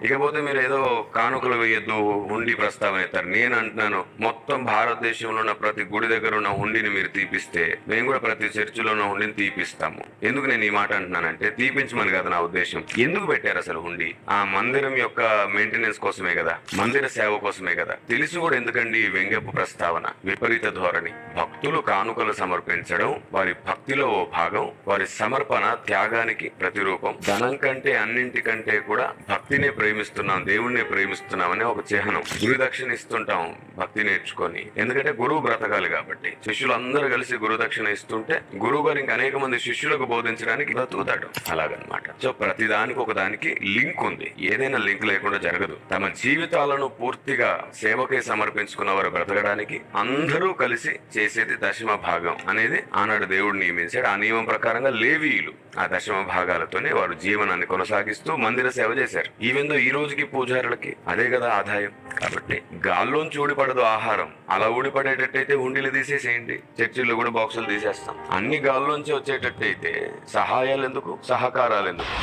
ఇకపోతే మీరు ఏదో కానుకలు వేయొద్దు, హుండీ ప్రస్తావన ఎత్తారు. నేను అంటున్నాను, మొత్తం భారతదేశంలో ఉన్న ప్రతి గుడి దగ్గర ఉన్న హుండీని మీరు తీపిస్తే మేము కూడా ప్రతి చర్చిలో ఉన్న హుండీని తీపిస్తాము. ఎందుకు నేను ఈ మాట అంటున్నానంటే, తీపించమని కదా నా ఉద్దేశం. ఎందుకు పెట్టారు అసలు హుండీ? ఆ మందిరం యొక్క మెయింటెనెన్స్ కోసమే కదా, మందిర సేవ కోసమే కదా. తెలిసి కూడా ఎందుకండి ఈ వ్యంగ్యపు ప్రస్తావన, విపరీత ధోరణి? భక్తులు కానుకలు సమర్పించడం వారి భక్తిలో ఓ భాగం, వారి సమర్పణ త్యాగానికి ప్రతిరూపం. ధనం కంటే అన్నింటికంటే కూడా భక్తినే ప్రేమిస్తున్నాం, దేవుణ్ణి ప్రేమిస్తున్నామని ఒక చిహ్నం. గురు దక్షిణ ఇస్తుంటాం భక్తి నేర్చుకొని, ఎందుకంటే గురువు బ్రతకాలి కాబట్టి. శిష్యులు అందరూ కలిసి గురు దక్షిణ ఇస్తుంటే గురువు గారు ఇంకా అనేక మంది శిష్యులకు బోధించడానికి బ్రతుకుతాడు. అలాగనమాట. సో ప్రతి దానికి ఒక దానికి లింక్ ఉంది. ఏదైనా లింక్ లేకుండా జరగదు. తమ జీవితాలను పూర్తిగా సేవకే సమర్పించుకున్న వారు బ్రతకడానికి అందరూ కలిసి చేసేది దశమ భాగం అనేది ఆనాడు దేవుడు నియమించాడు. ఆ నియమం ప్రకారంగా లేవీయులు ఆ దశమ భాగాలతోనే వారు జీవనాన్ని కొనసాగిస్తూ మందిర సేవ చేశారు. ఈవెందో ఈ రోజుకి పూజారులకి అదే కదా ఆదాయం. కాబట్టి గాల్లోంచి ఊడిపడదు ఆహారం. అలా ఊడిపడేటట్టయితే హుండీలు తీసేసేయండి, చర్చిల్లో కూడా బాక్సులు తీసేస్తాం. అన్ని గాల్లోంచి వచ్చేటట్టయితే సహాయాలు ఎందుకు, సహకారాలు ఎందుకు?